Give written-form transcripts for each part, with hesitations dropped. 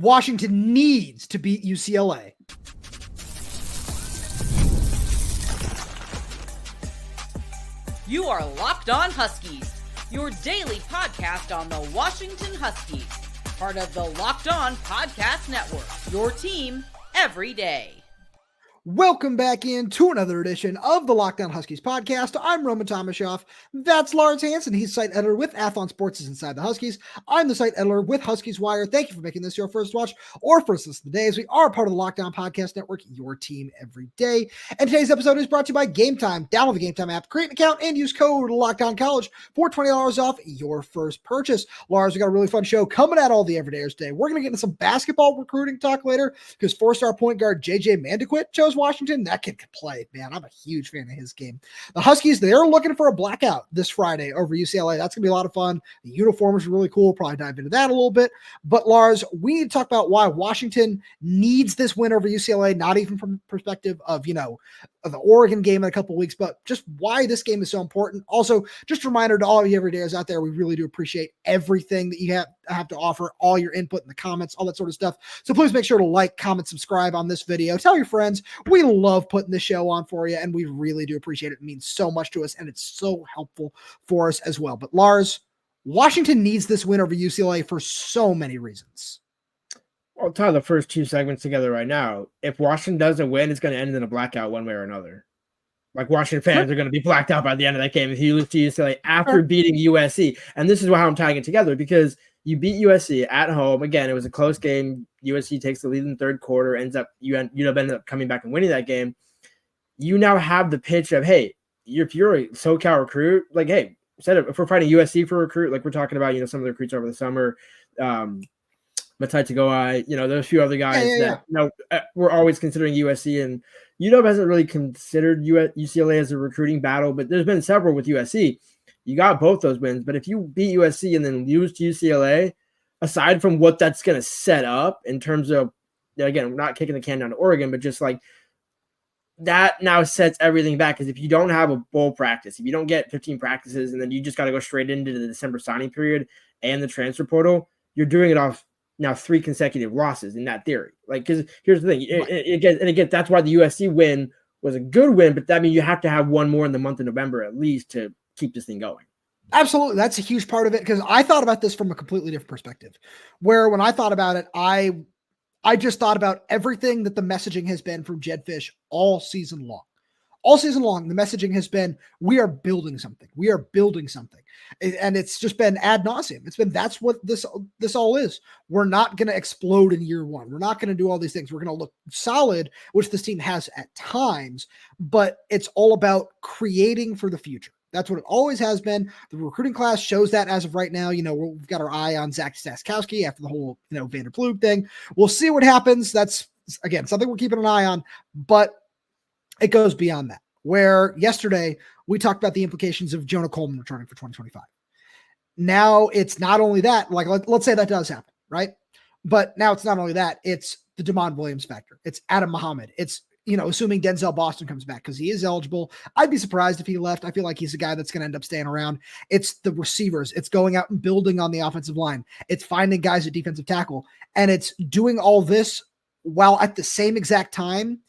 Washington needs to beat UCLA. You are Locked On Huskies, your daily podcast on the Washington Huskies, part of the Locked On Podcast Network, your team every day. Welcome back into another edition of the Locked On Huskies podcast. I'm Roman Tomashoff. That's Lars Hanson. He's site editor with Athlon Sports Inside the Huskies. I'm the site editor with Huskies Wire. Thank you for making this your first watch or first listen of the day, as we are part of the Locked On Podcast Network, your team every day. And today's episode is brought to you by Game Time. Download the Game Time app, create an account, and use code LOCKEDONCollege for $20 off your first purchase. Lars, we got a really fun show coming at all the everydayers today. We're going to get into some basketball recruiting talk later because four-star point guard JJ Mandaquit chose Washington. That kid can play, man. I'm a huge fan of his game. The Huskies, they're looking for a blackout this Friday over UCLA. That's going to be a lot of fun. The uniforms are really cool. Probably dive into that a little bit. But Lars, we need to talk about why Washington needs this win over UCLA, not even from the perspective of, of the Oregon game in a couple of weeks, but just why this game is so important. Also, just a reminder to all of you everydayers out there, we really do appreciate everything that you have to offer, all your input in the comments, all that sort of stuff. So please make sure to like, comment, subscribe on this video. Tell your friends. We love putting this show on for you, and we really do appreciate it. It means so much to us, and it's so helpful for us as well. But Lars, Washington needs this win over UCLA for so many reasons. I'll tie the first two segments together right now. If Washington doesn't win, it's going to end in a blackout one way or another. Like, Washington fans are going to be blacked out by the end of that game if you lose to UCLA after beating USC. And this is how I'm tying it together, because you beat USC at home. Again, it was a close game. USC takes the lead in the third quarter, ended up coming back and winning that game. You now have the pitch of, hey, if you're a SoCal recruit, like, hey, if we're fighting USC for a recruit, like we're talking about, some of the recruits over the summer, Matai Tagoai, there's a few other guys that we're always considering USC, and UW hasn't really considered UCLA as a recruiting battle, but there's been several with USC. You got both those wins, but if you beat USC and then lose to UCLA, aside from what that's going to set up in terms of, again, we're not kicking the can down to Oregon, but just like that now sets everything back, because if you don't have a bowl practice, if you don't get 15 practices, and then you just got to go straight into the December signing period and the transfer portal, you're doing it off now 3 consecutive losses in that theory. Like, because here's the thing, again, that's why the USC win was a good win, but that means you have to have one more in the month of November at least to keep this thing going. Absolutely. That's a huge part of it, because I thought about this from a completely different perspective, where when I thought about it, I just thought about everything that the messaging has been from Jedd Fisch all season long. All season long, the messaging has been, we are building something. We are building something. And it's just been ad nauseum. It's been, that's what this all is. We're not going to explode in year one. We're not going to do all these things. We're going to look solid, which this team has at times, but it's all about creating for the future. That's what it always has been. The recruiting class shows that as of right now. We've got our eye on Zach Staskowski after the whole, Vanderploeg thing. We'll see what happens. That's, again, something we're keeping an eye on, but it goes beyond that, where yesterday we talked about the implications of Jonah Coleman returning for 2025. Now it's not only that, like, let's say that does happen, right? But now it's not only that, it's the Damon Williams factor. It's Adam Muhammad. It's, assuming Denzel Boston comes back, because he is eligible. I'd be surprised if he left. I feel like he's a guy that's going to end up staying around. It's the receivers. It's going out and building on the offensive line. It's finding guys at defensive tackle. And it's doing all this while at the same exact time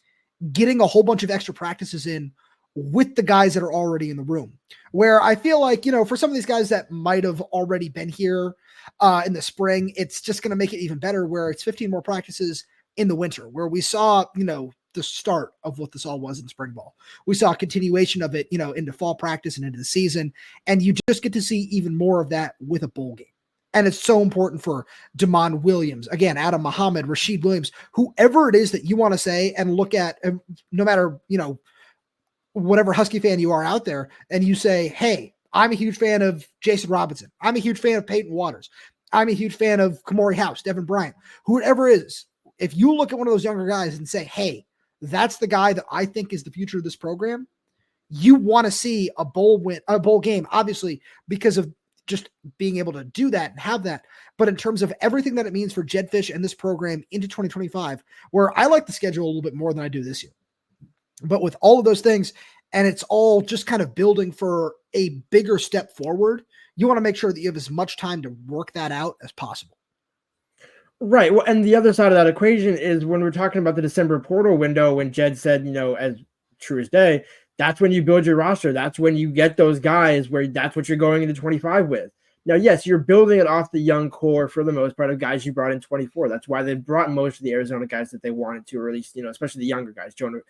getting a whole bunch of extra practices in with the guys that are already in the room, where I feel like, for some of these guys that might have already been here in the spring, it's just going to make it even better, where it's 15 more practices in the winter, where we saw, the start of what this all was in spring ball. We saw a continuation of it, into fall practice and into the season. And you just get to see even more of that with a bowl game. And it's so important for Damon Williams, again, Adam Muhammad, Rashid Williams, whoever it is that you want to say and look at, no matter, whatever Husky fan you are out there, and you say, hey, I'm a huge fan of Jason Robinson. I'm a huge fan of Peyton Waters. I'm a huge fan of Kamori House, Devin Bryant, whoever it is. If you look at one of those younger guys and say, hey, that's the guy that I think is the future of this program, you want to see a bowl game, obviously, because of just being able to do that and have that. But in terms of everything that it means for Jedd Fisch and this program into 2025, where I like the schedule a little bit more than I do this year. But with all of those things, and it's all just kind of building for a bigger step forward, you want to make sure that you have as much time to work that out as possible. Right. Well, and the other side of that equation is when we're talking about the December portal window, when Jedd said, as true as day, that's when you build your roster. That's when you get those guys where that's what you're going into 25 with. Now, yes, you're building it off the young core for the most part of guys you brought in 24. That's why they brought most of the Arizona guys that they wanted to, or at least, especially the younger guys, Jordan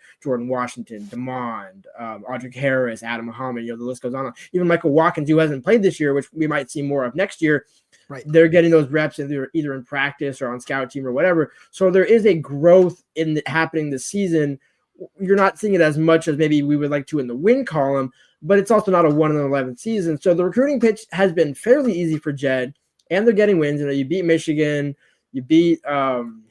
Washington, Demond, Audric Harris, Adam Muhammad, the list goes on. Even Michael Watkins, who hasn't played this year, which we might see more of next year. Right. They're getting those reps either in practice or on scout team or whatever. So there is a growth happening this season. You're not seeing it as much as maybe we would like to in the win column, but it's also not a 1-11 season. So the recruiting pitch has been fairly easy for Jedd, and they're getting wins. You beat Michigan. You beat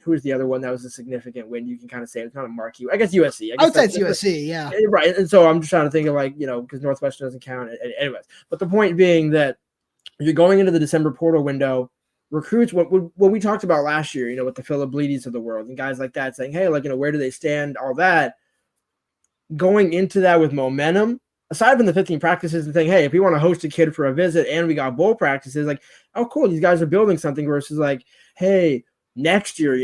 who's the other one that was a significant win? You can kind of say it's not a marquee. I guess USC. I would say it's USC, yeah. Right. And so I'm just trying to think of because Northwestern doesn't count. Anyways, but the point being that you're going into the December portal window, recruits, what we talked about last year, with the Philip Bleedies of the world and guys like that saying, hey, where do they stand? All that. Going into that with momentum, aside from the 15 practices and saying, hey, if we want to host a kid for a visit and we got bowl practices, oh, cool, these guys are building something versus hey, next year,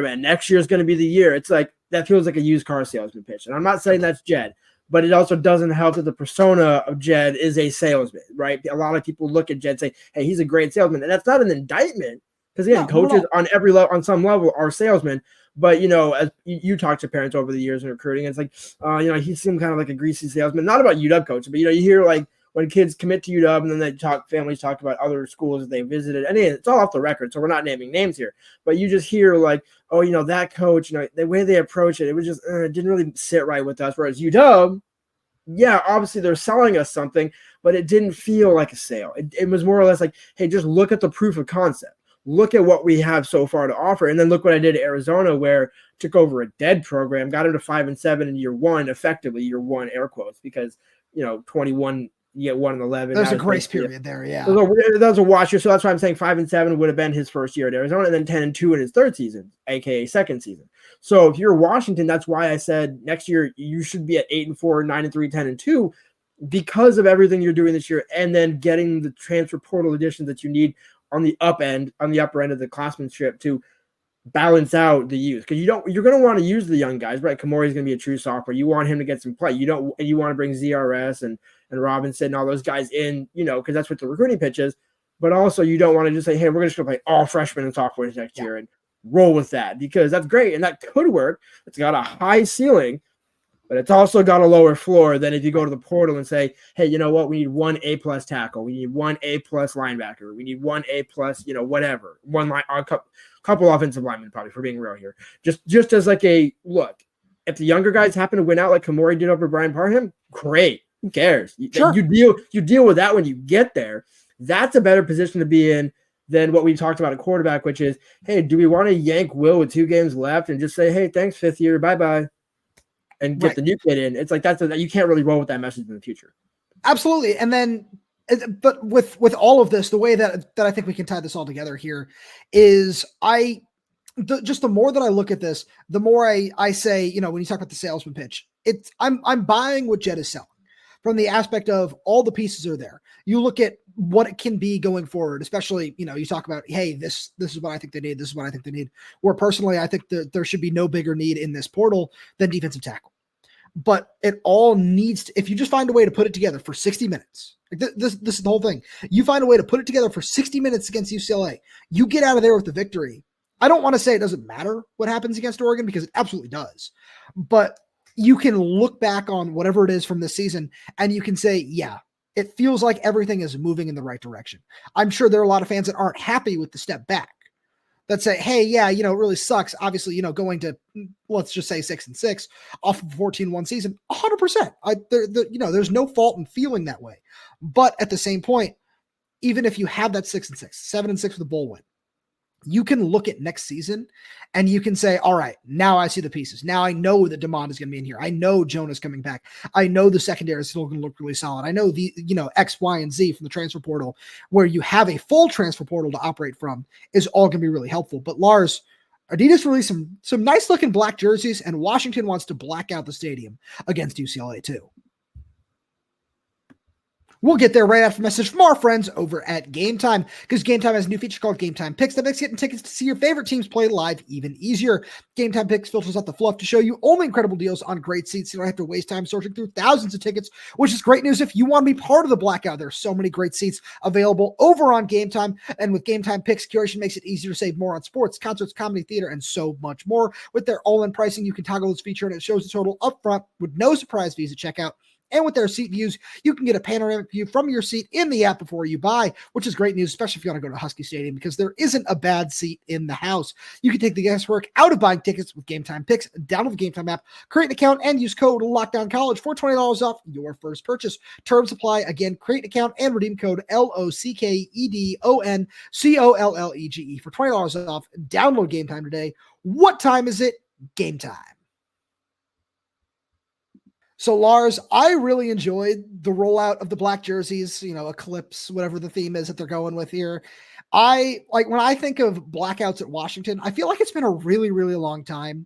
man, next year is going to be the year. It's that feels like a used car salesman pitch. And I'm not saying that's Jedd, but it also doesn't help that the persona of Jedd is a salesman, right? A lot of people look at Jedd and say, hey, he's a great salesman. And that's not an indictment because, again, coaches on every level, on some level, are salesmen. But, as you talk to parents over the years in recruiting, it's he seemed kind of like a greasy salesman. Not about UW coaches, but, you hear when kids commit to UW and then families talk about other schools that they visited. And it's all off the record, so we're not naming names here. But you just hear that coach, the way they approach it, it was just it didn't really sit right with us. Whereas UW, yeah, obviously they're selling us something, but it didn't feel like a sale. It was more or less hey, just look at the proof of concept. Look at what we have so far to offer. And then look what I did at Arizona, where I took over a dead program, got him to 5-7 in year one, effectively year one, air quotes, because, 21, you get 1-11. There's a grace period there, yeah. That was a watch year. So that's why I'm saying 5-7 would have been his first year at Arizona, and then 10-2 in his third season, aka second season. So if you're Washington, that's why I said next year you should be at 8-4, 9-3, 10-2, because of everything you're doing this year, and then getting the transfer portal additions that you need on the upper end of the classmanship to balance out the youth. Because you're going to want to use the young guys, right? Kamori's going to be a true sophomore. You want him to get some play. You want to bring ZRS and Robinson and all those guys in, because that's what the recruiting pitch is. But also you don't want to just say, hey, we're just going to play all freshmen and sophomores next year and roll with that, because that's great. And that could work. It's got a high ceiling, but it's also got a lower floor than if you go to the portal and say, hey, you know what? We need 1 A+ tackle. We need 1 A+ linebacker. We need 1 A+, whatever. A couple offensive linemen, probably, for being real here. Just as a look, if the younger guys happen to win out like Kamori did over Brian Parham, great. Who cares? Sure. You deal with that when you get there. That's a better position to be in than what we talked about at quarterback, which is, hey, do we want to yank Will with 2 games left and just say, hey, thanks, 5th year, bye-bye, and get the new kid in? It's you can't really roll with that message in the future. Absolutely. And then, but with all of this, the way that I think we can tie this all together here is just the more that I look at this, the more I say, when you talk about the salesman pitch, I'm buying what Jedd is selling from the aspect of all the pieces are there. You look at what it can be going forward, especially, you talk about, hey, this is what I think they need. This is what I think they need. Where personally, I think that there should be no bigger need in this portal than defensive tackle. But it all needs to, if you just find a way to put it together for 60 minutes, this is the whole thing. You find a way to put it together for 60 minutes against UCLA, you get out of there with the victory. I don't want to say it doesn't matter what happens against Oregon, because it absolutely does. But you can look back on whatever it is from this season and you can say, yeah, it feels like everything is moving in the right direction. I'm sure there are a lot of fans that aren't happy with the step back, that say, hey, yeah, it really sucks. Obviously, going to, let's just say 6-6 off of 14-1 season, 100%. There's no fault in feeling that way. But at the same point, even if you have that 6-6, 7-6 with a bowl win, you can look at next season and you can say, all right, now I see the pieces. Now I know that Demond is going to be in here. I know Jonah's coming back. I know the secondary is still going to look really solid. I know the, X, Y, and Z from the transfer portal, where you have a full transfer portal to operate from, is all going to be really helpful. But Lars, Adidas released some nice looking black jerseys, and Washington wants to black out the stadium against UCLA too. We'll get there right after a message from our friends over at Game Time, because Game Time has a new feature called Game Time Picks that makes getting tickets to see your favorite teams play live even easier. Game Time Picks filters out the fluff to show you only incredible deals on great seats. You don't have to waste time searching through thousands of tickets, which is great news if you want to be part of the Blackout. There's so many great seats available over on Game Time, and with Game Time Picks, curation makes it easier to save more on sports, concerts, comedy, theater, and so much more. With their all-in pricing, you can toggle this feature, and it shows the total upfront with no surprise fees at checkout. And with their seat views, you can get a panoramic view from your seat in the app before you buy, which is great news, especially if you want to go to Husky Stadium, because there isn't a bad seat in the house. You can take the guesswork out of buying tickets with Game Time Picks. Download the Game Time app, create an account, and use code LOCKDOWNCollege for $20 off your first purchase. Terms apply. Again, create an account and redeem code LOCKEDONCOLLEGE for $20 off. Download Game Time today. What time is it? Game time. So, Lars, I really enjoyed the rollout of the black jerseys, Eclipse, whatever the theme is that they're going with here. When I think of blackouts at Washington, I feel like it's been a really, really long time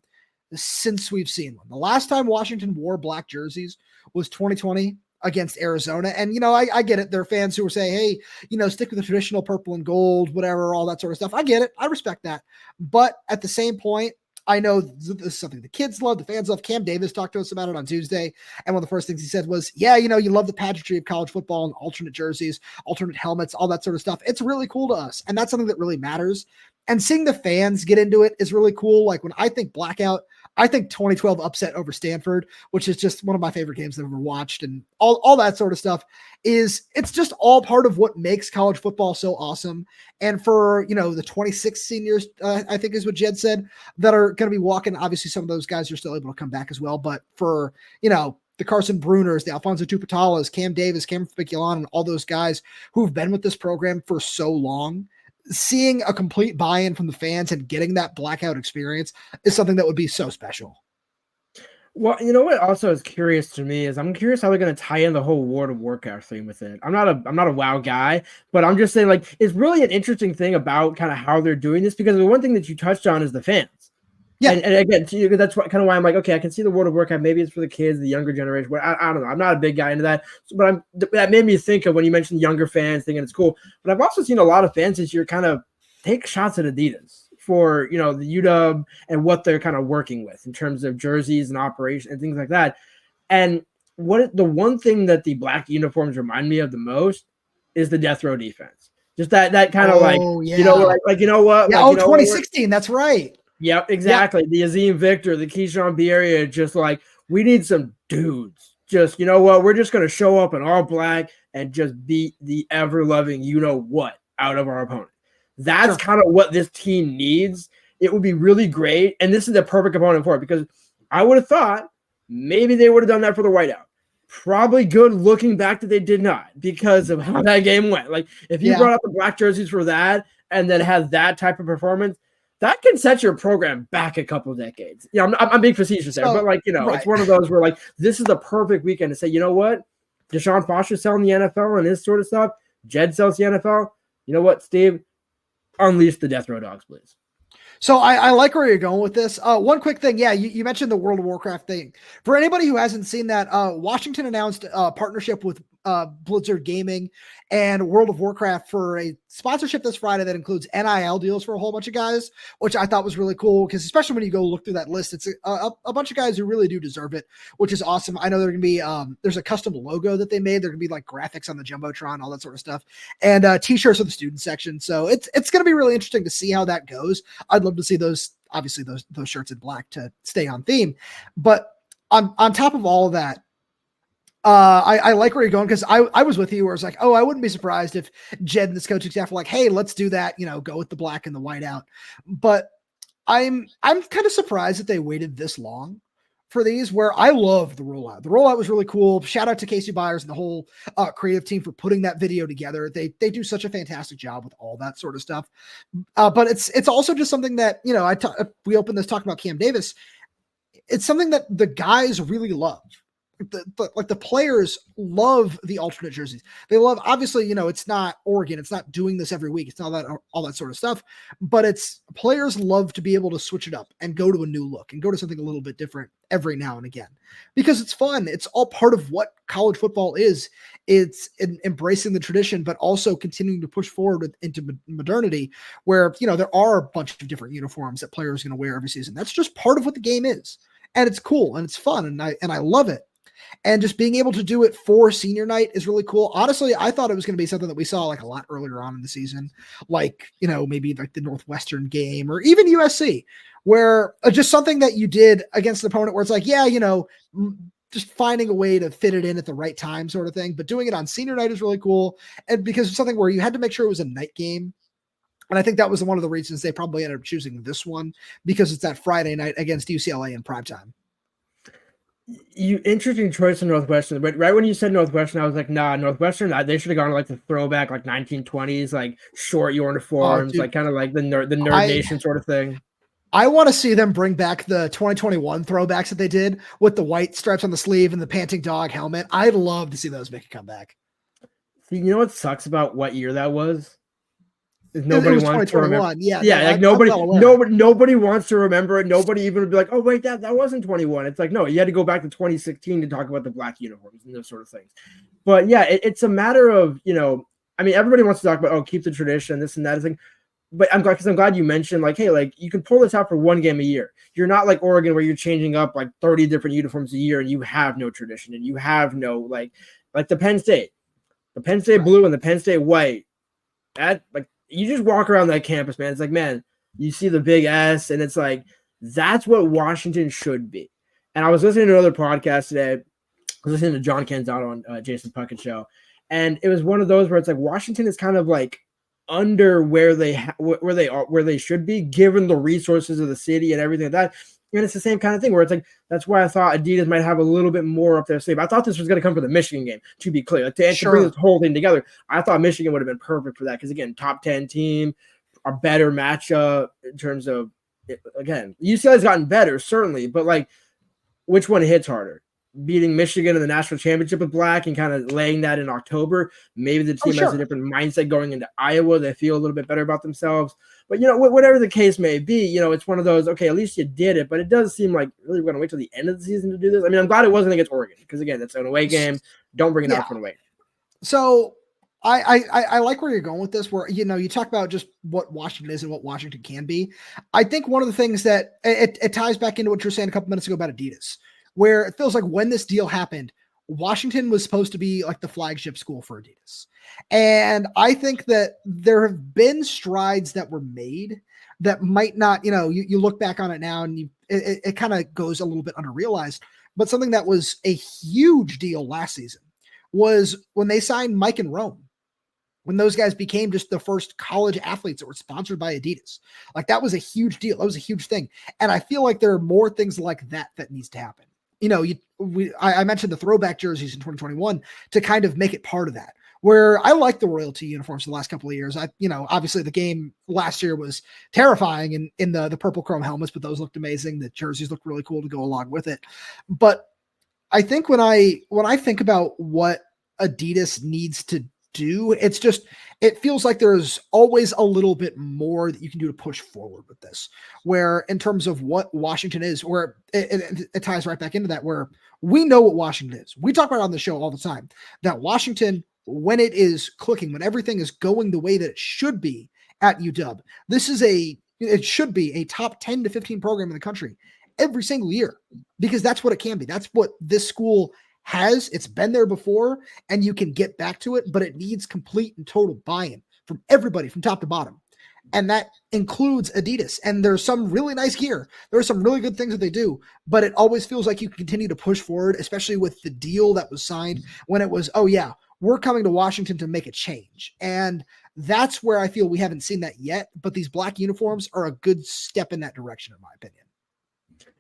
since we've seen one. The last time Washington wore black jerseys was 2020 against Arizona. And, I get it. There are fans who are saying, hey, stick with the traditional purple and gold, whatever, all that sort of stuff. I get it. I respect that. But at the same point, I know this is something the kids love, the fans love. Cam Davis talked to us about it on Tuesday, and one of the first things he said was, yeah, you love the pageantry of college football and alternate jerseys, alternate helmets, all that sort of stuff. It's really cool to us, and that's something that really matters. And seeing the fans get into it is really cool. Like when I think Blackout, I think 2012 upset over Stanford, which is just one of my favorite games I've ever watched, and all that sort of stuff it's just all part of what makes college football so awesome. And for, the 26 seniors, I think is what Jedd said, that are going to be walking, obviously some of those guys are still able to come back as well. But for, the Carson Bruners, the Alfonso Tupatalas, Cam Davis, Cameron Fabian, and all those guys who've been with this program for so long, seeing a complete buy-in from the fans and getting that blackout experience is something that would be so special. Well, what also is curious to me is I'm curious how they're going to tie in the whole World of Warcraft thing with it. I'm not a WoW guy, but I'm just saying, like, it's really an interesting thing about kind of how they're doing this, because the one thing that you touched on is the fans. Yeah, and again, that's kind of why I'm like, okay, I can see the World of Warcraft. Maybe it's for the kids, the younger generation. But I don't know. I'm not a big guy into that. But that made me think of when you mentioned younger fans thinking it's cool. But I've also seen a lot of fans this year kind of take shots at Adidas for, the UW and what they're kind of working with in terms of jerseys and operation and things like that. And the one thing that the black uniforms remind me of the most is the death row defense. Just that kind of yeah. What? Yeah, 2016. That's right. Yep, exactly. Yep. The Azim Victor, the Keyshawn Bierria, just like, we need some dudes. Just, we're just going to show up in all black and just beat the ever-loving what out of our opponent. That's kind of what this team needs. It would be really great. And this is the perfect opponent for it, because I would have thought maybe they would have done that for the whiteout. Probably good looking back that they did not, because of how that game went. Like, if you brought up the black jerseys for that and then had that type of performance, that can set your program back a couple of decades. Yeah, I'm being facetious there, but right. It's one of those where this is the perfect weekend to say, you know what? Deshaun Foster's selling the NFL and this sort of stuff. Jedd sells the NFL. You know what, Steve? Unleash the death row dogs, please. So I like where you're going with this. One quick thing. Yeah, you mentioned the World of Warcraft thing. For anybody who hasn't seen that, Washington announced a partnership with Blizzard Gaming and World of Warcraft for a sponsorship this Friday that includes NIL deals for a whole bunch of guys, which I thought was really cool, because especially when you go look through that list, it's a bunch of guys who really do deserve it, which is awesome. I know there can be there's a custom logo that they made. There can be like graphics on the Jumbotron, all that sort of stuff, and t-shirts for the student section. So it's going to be really interesting to see how that goes. I'd love to see those shirts in black to stay on theme. But on top of all of that, I like where you're going, because I was with you where it's like, I wouldn't be surprised if Jedd and this coaching staff were like, hey, let's do that, go with the black and the white out. But I'm kind of surprised that they waited this long for these, where I love the rollout. The rollout was really cool. Shout out to Casey Byers and the whole creative team for putting that video together. They do such a fantastic job with all that sort of stuff. But it's also just something that, we opened this talking about Cam Davis. It's something that the guys really love. the players love the alternate jerseys. They love, obviously, it's not Oregon. It's not doing this every week. It's not that all that sort of stuff, but it's players love to be able to switch it up and go to a new look and go to something a little bit different every now and again because it's fun. It's all part of what college football is. It's embracing the tradition, but also continuing to push forward into modernity where, there are a bunch of different uniforms that players are going to wear every season. That's just part of what the game is. And it's cool and it's fun. And I love it. And just being able to do it for senior night is really cool. Honestly, I thought it was going to be something that we saw like a lot earlier on in the season, like, maybe like the Northwestern game or even USC, where just something that you did against an opponent where it's like, yeah, just finding a way to fit it in at the right time sort of thing. But doing it on senior night is really cool. And because it's something where you had to make sure it was a night game. And I think that was one of the reasons they probably ended up choosing this one because it's that Friday night against UCLA in primetime. Interesting choice in Northwestern. But right when you said Northwestern, I was like, nah, Northwestern, they should have gone to like the throwback, like 1920s, like short uniforms, like kind of like the Nerd Nation sort of thing. I want to see them bring back the 2021 throwbacks that they did with the white stripes on the sleeve and the panting dog helmet. I'd love to see those make a comeback. See, you know what sucks about what year that was? Nobody wants to remember. Yeah, like nobody wants to remember it. Nobody even would be like, oh wait, that wasn't 21. It's like, no, you had to go back to 2016 to talk about the black uniforms and those sort of things. But yeah, it's a matter of, everybody wants to talk about, keep the tradition, this and that thing. But I'm glad you mentioned like, hey, like you can pull this out for one game a year. You're not like Oregon where you're changing up like 30 different uniforms a year and you have no tradition and you have no like the Penn State blue and the Penn State white. You just walk around that campus, man. It's like, man, you see the big S, and it's like, that's what Washington should be. And I was listening to another podcast today. I was listening to John Canzano on Jason Puckett's show, and it was one of those where it's like Washington is kind of like under where they should be, given the resources of the city and everything like that. And it's the same kind of thing where it's like, that's why I thought Adidas might have a little bit more up their sleeve. I thought this was going to come for the Michigan game, to be clear. Like to bring this whole thing together, I thought Michigan would have been perfect for that. Because, again, top 10 team, a better matchup in terms of, again, UCLA's gotten better, certainly. But, like, which one hits harder? Beating Michigan in the national championship with black and kind of laying that in October. Maybe the team has a different mindset going into Iowa. They feel a little bit better about themselves. But, whatever the case may be, it's one of those, okay, at least you did it. But it does seem like really we're going to wait till the end of the season to do this. I mean, I'm glad it wasn't against Oregon because, again, it's an away game. Don't bring it out for an away. So I like where you're going with this, where, you talk about just what Washington is and what Washington can be. I think one of the things that it ties back into what you were saying a couple minutes ago about Adidas, where it feels like when this deal happened, Washington was supposed to be like the flagship school for Adidas. And I think that there have been strides that were made that might not, you look back on it now and it kind of goes a little bit underrealized, but something that was a huge deal last season was when they signed Mike and Rome, when those guys became just the first college athletes that were sponsored by Adidas. Like that was a huge deal. That was a huge thing. And I feel like there are more things like that needs to happen. I mentioned the throwback jerseys in 2021 to kind of make it part of that, where I like the royalty uniforms the last couple of years. Obviously the game last year was terrifying in the purple chrome helmets, but those looked amazing. The jerseys looked really cool to go along with it. But I think when I think about what Adidas needs to do, it feels like there's always a little bit more that you can do to push forward with this, where in terms of what Washington is, where it ties right back into that, where we know what Washington is. We talk about it on the show all the time, that Washington, when it is clicking, when everything is going the way that it should be at UW, it should be a top 10 to 15 program in the country every single year, because that's what it can be. That's what this school has. It's been there before, and you can get back to it, but it needs complete and total buy-in from everybody from top to bottom. And that includes Adidas. And there's some really nice gear. There are some really good things that they do, but it always feels like you can continue to push forward, especially with the deal that was signed when it was, oh yeah, we're coming to Washington to make a change. And that's where I feel we haven't seen that yet, but these black uniforms are a good step in that direction, in my opinion.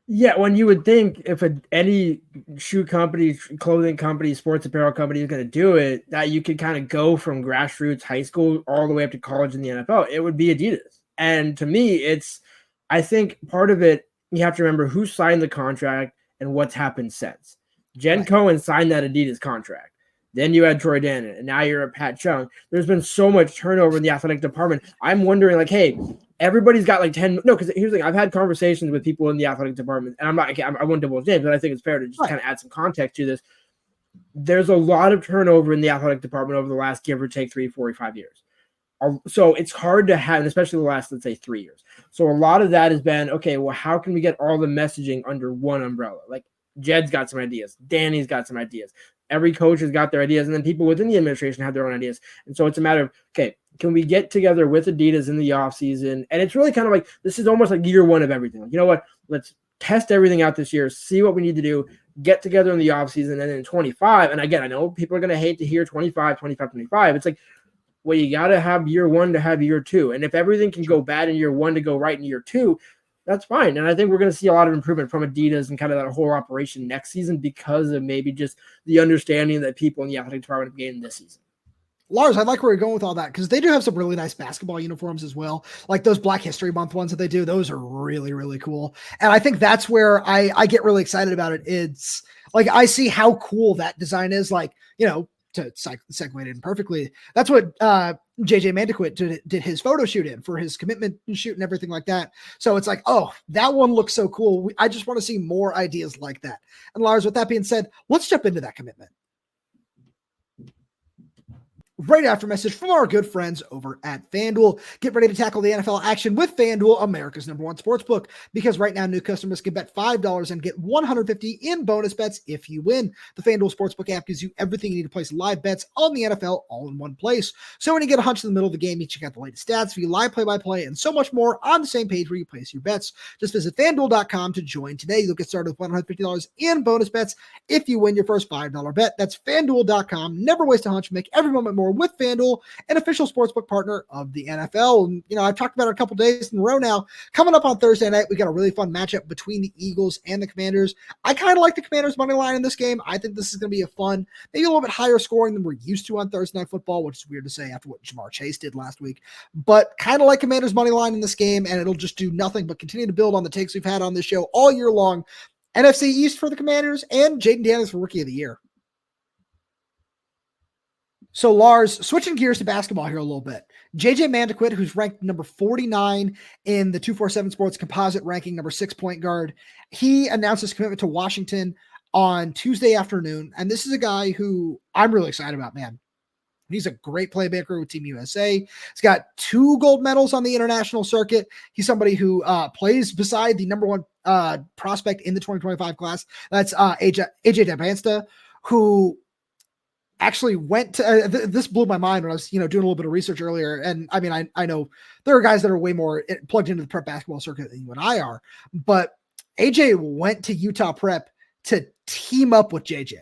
Yeah, when you would think if any shoe company, clothing company, sports apparel company is going to do it, that you could kind of go from grassroots high school all the way up to college in the NFL, it would be Adidas. And to me, I think part of it, you have to remember who signed the contract and what's happened since. Jen Right. Cohen signed that Adidas contract. Then you had Troy Dannon, and now you're at Pat Chung. There's been so much turnover in the athletic department. I'm wondering, like, hey, everybody's got like 10. No, because here's the thing. I've had conversations with people in the athletic department, and I won't divulge names, but I think it's fair to just kind of add some context to this. There's a lot of turnover in the athletic department over the last, give or take, 3, 4, 5 years. So it's hard to have, and especially the last, let's say, 3 years. So a lot of that has been, okay, well, how can we get all the messaging under one umbrella? Like, Jedd's got some ideas. Danny's got some ideas. Every coach has got their ideas, and then people within the administration have their own ideas. And so it's a matter of, okay, can we get together with Adidas in the offseason? And it's really kind of like, this is almost like year one of everything. Like, you know what? Let's test everything out this year, see what we need to do, get together in the offseason, and then in 25. And again, I know people are going to hate to hear 25. It's like, well, you got to have year one to have year two. And if everything can go bad in year one to go right in year two, that's fine. And I think we're going to see a lot of improvement from Adidas and kind of that whole operation next season because of maybe just the understanding that people in the athletic department have gained this season. Lars, I like where you're going with all that because they do have some really nice basketball uniforms as well. Like those Black History Month ones that they do, those are really, really cool. And I think that's where I get really excited about it. It's like I see how cool that design is. Like, you know, to segue it in perfectly, that's what JJ Mandaquit did his photo shoot in for his commitment shoot and everything like that. So it's like, oh, that one looks so cool. I just want to see more ideas like that. And Lars, with that being said, let's jump into that commitment. Right after message from our good friends over at FanDuel. Get ready to tackle the NFL action with FanDuel, America's #1 sportsbook, because right now new customers can bet $5 and get $150 in bonus bets if you win. The FanDuel Sportsbook app gives you everything you need to place live bets on the NFL all in one place. So when you get a hunch in the middle of the game, you check out the latest stats, view live play-by-play, and so much more on the same page where you place your bets. Just visit FanDuel.com to join today. You'll get started with $150 in bonus bets if you win your first $5 bet. That's FanDuel.com. Never waste a hunch. Make every moment more with FanDuel, an official sportsbook partner of the NFL. And, you know, I've talked about it a couple days in a row now. Coming up on Thursday night, we got a really fun matchup between the Eagles and the Commanders. I kind of like the Commanders' money line in this game. I think this is going to be a fun, maybe a little bit higher scoring than we're used to on Thursday Night Football, which is weird to say after what Jamar Chase did last week. But kind of like Commanders' money line in this game, and it'll just do nothing but continue to build on the takes we've had on this show all year long. NFC East for the Commanders and Jaden Daniels for Rookie of the Year. So Lars, switching gears to basketball here a little bit. JJ Mandaquit, who's ranked number 49 in the 247 Sports composite ranking, number 6 point guard, he announced his commitment to Washington on Tuesday afternoon. And this is a guy who I'm really excited about, man. He's a great playmaker with Team USA. He's got 2 gold medals on the international circuit. He's somebody who plays beside the number 1 prospect in the 2025 class. That's AJ Dabansta, who actually went to this blew my mind when I was, doing a little bit of research earlier. And I mean, I know there are guys that are way more plugged into the prep basketball circuit than you and I are, but AJ went to Utah Prep to team up with JJ.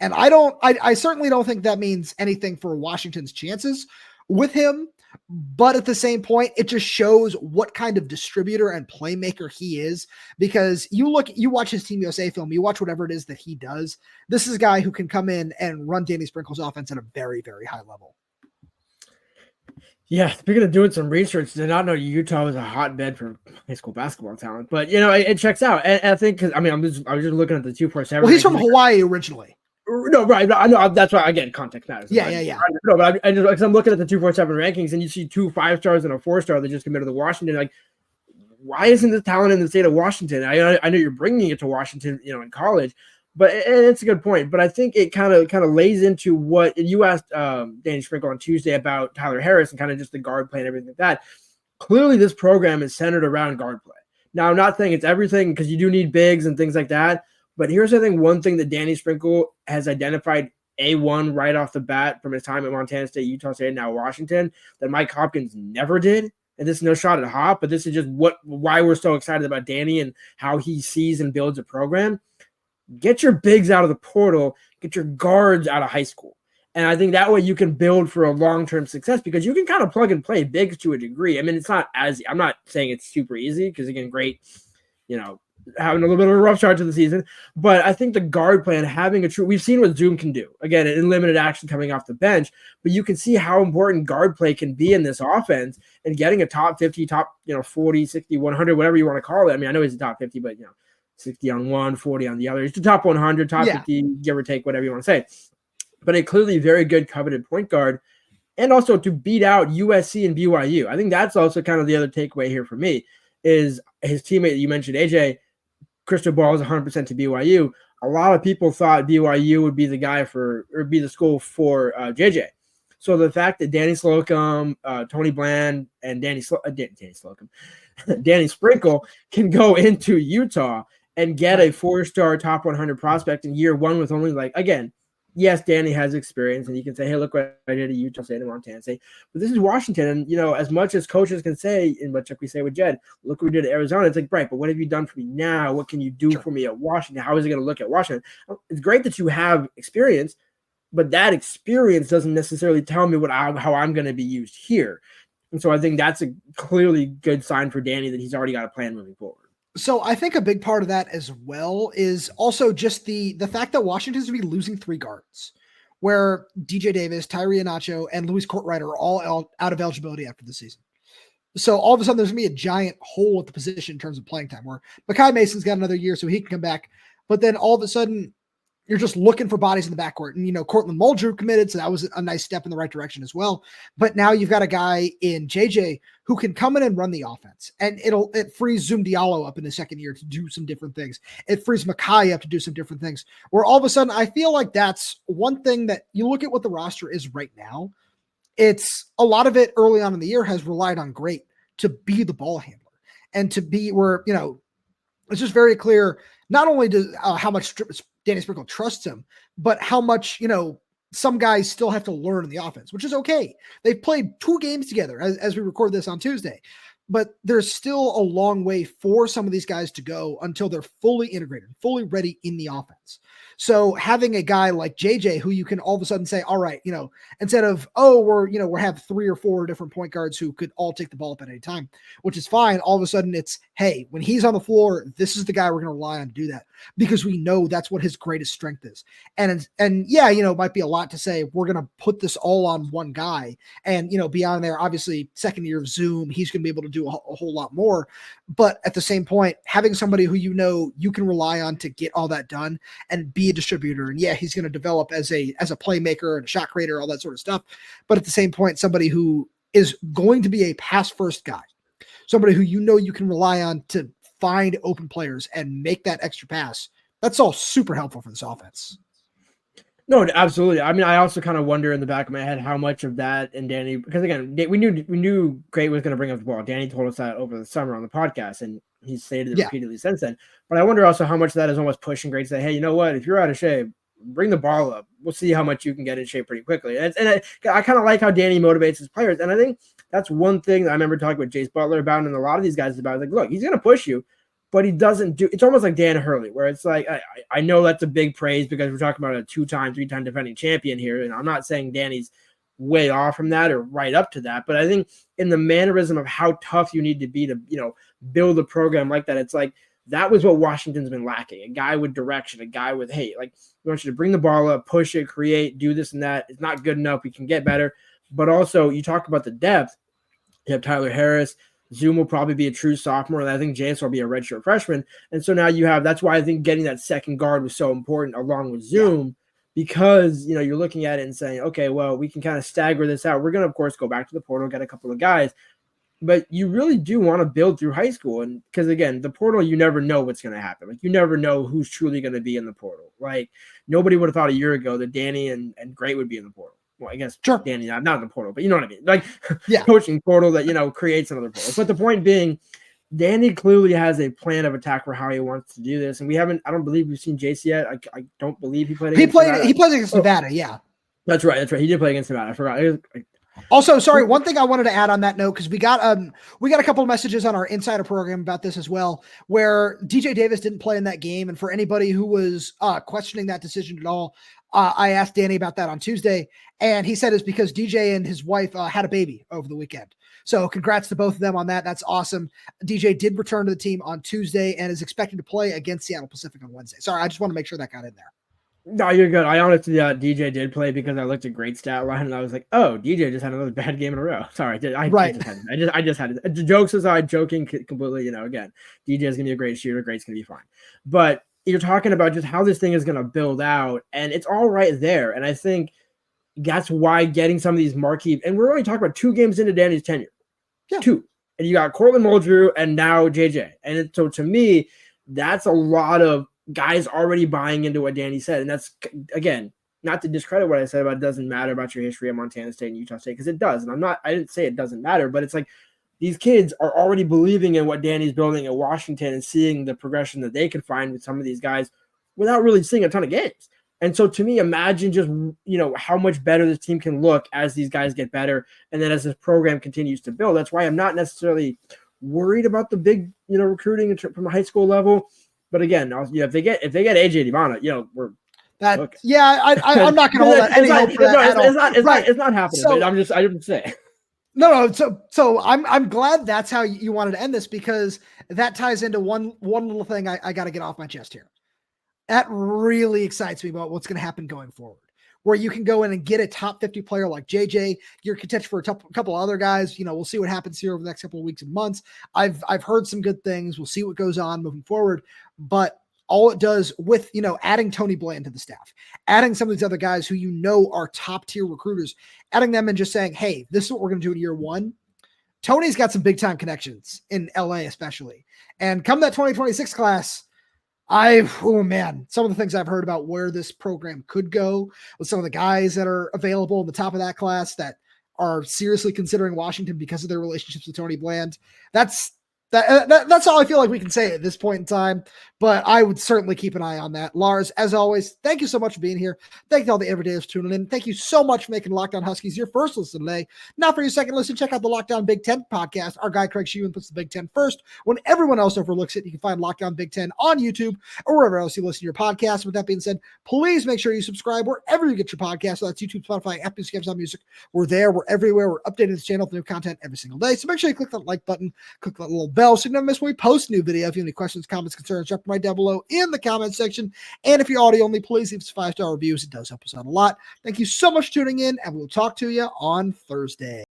And I certainly don't think that means anything for Washington's chances with him. But at the same point, it just shows what kind of distributor and playmaker he is, because you watch his Team USA film, you watch whatever it is that he does. This is a guy who can come in and run Danny Sprinkle's offense at a very, very high level. Yeah, speaking of doing some research, did not know Utah was a hotbed for high school basketball talent, but it checks out. And I think I was just looking at the 247. Well, he's from Hawaii originally. No, right. I know that's why, again, context matters. Yeah. No, but because I'm looking at the 247 rankings and you see 2 5-stars and a 4-star that just committed to Washington. Like, why isn't this talent in the state of Washington? I know you're bringing it to Washington, in college, but it's a good point. But I think it kind of lays into what you asked Danny Sprinkle on Tuesday about Tyler Harris and kind of just the guard play and everything like that. Clearly, this program is centered around guard play. Now, I'm not saying it's everything, because you do need bigs and things like that. But here's, I think, one thing that Danny Sprinkle has identified A1 right off the bat from his time at Montana State, Utah State, and now Washington, that Mike Hopkins never did. And this is no shot at Hop, but this is just why we're so excited about Danny and how he sees and builds a program. Get your bigs out of the portal, get your guards out of high school. And I think that way you can build for a long-term success, because you can kind of plug and play bigs to a degree. I mean, it's not I'm not saying it's super easy, because, again, great, having a little bit of a rough start to the season, but I think the guard plan, having we've seen what Zoom can do, again, in limited action coming off the bench, but you can see how important guard play can be in this offense, and getting a top 50, top, 40, 60, 100, whatever you want to call it. I mean, I know he's a top 50, but, 60 on one, 40 on the other. He's the top 100, top 50, give or take, whatever you want to say. But a clearly very good coveted point guard. And also to beat out USC and BYU. I think that's also kind of the other takeaway here for me is his teammate, you mentioned AJ, crystal ball is 100% to BYU. A lot of people thought BYU would be the guy be the school for JJ. So the fact that Danny Slocum, Tony Bland, and Danny Sprinkle can go into Utah and get a 4-star top 100 prospect in year one with only again, yes, Danny has experience and you can say, hey, look what I did at Utah State and Montana State. But this is Washington. And, as much as coaches can say, and much like we say with Jedd, look what we did at Arizona. It's right, but what have you done for me now? What can you do for me at Washington? How is it going to look at Washington? It's great that you have experience, but that experience doesn't necessarily tell me how I'm going to be used here. And so I think that's a clearly good sign for Danny that he's already got a plan moving forward. So I think a big part of that as well is also just the fact that Washington's going to be losing 3 guards, where DJ Davis, Tyree Anacho, and Luis Courtrider are all out of eligibility after the season. So all of a sudden there's going to be a giant hole at the position in terms of playing time, where Makai Mason's got another year so he can come back. But then all of a sudden you're just looking for bodies in the backcourt. And, Cortland Muldrew committed, so that was a nice step in the right direction as well. But now you've got a guy in JJ who can come in and run the offense. And it frees Zoom Diallo up in his second year to do some different things. It frees Makai up to do some different things. Where all of a sudden, I feel like that's one thing that you look at what the roster is right now. It's a lot of it early on in the year has relied on Great to be the ball handler and to be where, it's just very clear, not only does how much Danny Sprinkle trusts him, but how much, some guys still have to learn in the offense, which is okay. They've played 2 games together as we record this on Tuesday, but there's still a long way for some of these guys to go until they're fully integrated, fully ready in the offense. So having a guy like JJ, who you can all of a sudden say, all right, instead of, we have 3 or 4 different point guards who could all take the ball up at any time, which is fine. All of a sudden it's, hey, when he's on the floor, this is the guy we're going to rely on to do that because we know that's what his greatest strength is. And yeah, it might be a lot to say, we're going to put this all on one guy and, beyond there, obviously second year of Zoom, he's going to be able to do a whole lot more. But at the same point, having somebody who, you can rely on to get all that done and be a distributor. And yeah, he's going to develop as a playmaker and a shot creator, all that sort of stuff. But at the same point, somebody who is going to be a pass first guy, somebody who, you can rely on to find open players and make that extra pass. That's all super helpful for this offense. No, absolutely. I mean, I also kind of wonder in the back of my head how much of that and Danny, because again, we knew Great was going to bring up the ball. Danny told us that over the summer on the podcast, and he's stated it repeatedly since then. But I wonder also how much of that is almost pushing Great to say, hey, you know what? If you're out of shape, bring the ball up. We'll see how much you can get in shape pretty quickly. And I kind of like how Danny motivates his players. And I think that's one thing that I remember talking with Jace Butler about and a lot of these guys about. Like, look, he's going to push you, but he doesn't do – it's almost like Dan Hurley, where it's like I know that's a big praise because we're talking about a 2-time, 3-time defending champion here, and I'm not saying Danny's way off from that or right up to that, but I think in the mannerism of how tough you need to be to, build a program like that, it's like that was what Washington's been lacking. A guy with direction, a guy with, hey, like we want you to bring the ball up, push it, create, do this and that. It's not good enough. We can get better. But also you talk about the depth. You have Tyler Harris. Zoom will probably be a true sophomore, and I think James will be a redshirt freshman. And so now you have – that's why I think getting that second guard was so important along with Zoom because, you're looking at it and saying, okay, well, we can kind of stagger this out. We're going to, of course, go back to the portal, get a couple of guys. But you really do want to build through high school. And because, again, the portal, you never know what's going to happen. Like, you never know who's truly going to be in the portal. Like, nobody would have thought a year ago that Danny and Great would be in the portal. Well, I guess Danny, not in the portal, but you know what I mean? Like, coaching portal that, creates another portal. But the point being, Danny clearly has a plan of attack for how he wants to do this. And I don't believe we've seen Jace yet. I don't believe he played against Nevada. He plays against Nevada, yeah. That's right. He did play against Nevada. I forgot. Also, sorry, one thing I wanted to add on that note, because we got a couple of messages on our insider program about this as well, where DJ Davis didn't play in that game. And for anybody who was questioning that decision at all, I asked Danny about that on Tuesday, and he said it's because DJ and his wife had a baby over the weekend. So congrats to both of them on that. That's awesome. DJ did return to the team on Tuesday and is expected to play against Seattle Pacific on Wednesday. Sorry, I just want to make sure that got in there. No, you're good. I honestly DJ did play because I looked at great stat line and I was like, oh, DJ just had another bad game in a row. Sorry, I just had it. Jokes aside, joking completely. Again, DJ is gonna be a great shooter. Great's gonna be fine. But you're talking about just how this thing is gonna build out, and it's all right there. And I think that's why getting some of these marquee, and we're only talking about 2 games into Danny's tenure, 2, and you got Cortland Muldrew and now JJ, and so to me, that's a lot of guys already buying into what Danny said. And that's, again, not to discredit what I said about it doesn't matter about your history at Montana State and Utah State, because it does. And I didn't say it doesn't matter, but it's like these kids are already believing in what Danny's building at Washington and seeing the progression that they could find with some of these guys without really seeing a ton of games. And so to me, imagine just, how much better this team can look as these guys get better. And then as this program continues to build, that's why I'm not necessarily worried about the big, recruiting from a high school level. But again, if they get AJ Divana, we're that. okay. Yeah, I'm not going to hold that any hope for that. It's not happening. So, but I didn't say. No. So I'm glad that's how you wanted to end this, because that ties into one little thing I got to get off my chest here. That really excites me about what's going to happen going forward, where you can go in and get a top 50 player like JJ. You're contention for a couple other guys. We'll see what happens here over the next couple of weeks and months. I've heard some good things. We'll see what goes on moving forward. But all it does with, adding Tony Bland to the staff, adding some of these other guys who are top tier recruiters, adding them and just saying, hey, this is what we're going to do in year 1. Tony's got some big time connections in LA, especially. And come that 2026 class, some of the things I've heard about where this program could go with some of the guys that are available at the top of that class that are seriously considering Washington because of their relationships with Tony Bland. That's all I feel like we can say at this point in time, but I would certainly keep an eye on that. Lars, as always, thank you so much for being here. Thank you to all the everydayers for tuning in. Thank you so much for making Locked On Huskies your first listen today. Now for your second listen, check out the Locked On Big Ten podcast. Our guy Craig Sheehan puts the Big Ten first when everyone else overlooks it. You can find Locked On Big Ten on YouTube or wherever else you listen to your podcast. With that being said, please make sure you subscribe wherever you get your podcast. So that's YouTube, Spotify, Apple Music. We're there. We're everywhere. We're updating this channel with new content every single day. So make sure you click that like button, click that little bell so you never miss when we post a new video. If you have any questions, comments, concerns, drop them right down below in the comment section. And if you're audio only, please leave us 5-star reviews. It does help us out a lot. Thank you so much for tuning in, and we'll talk to you on Thursday.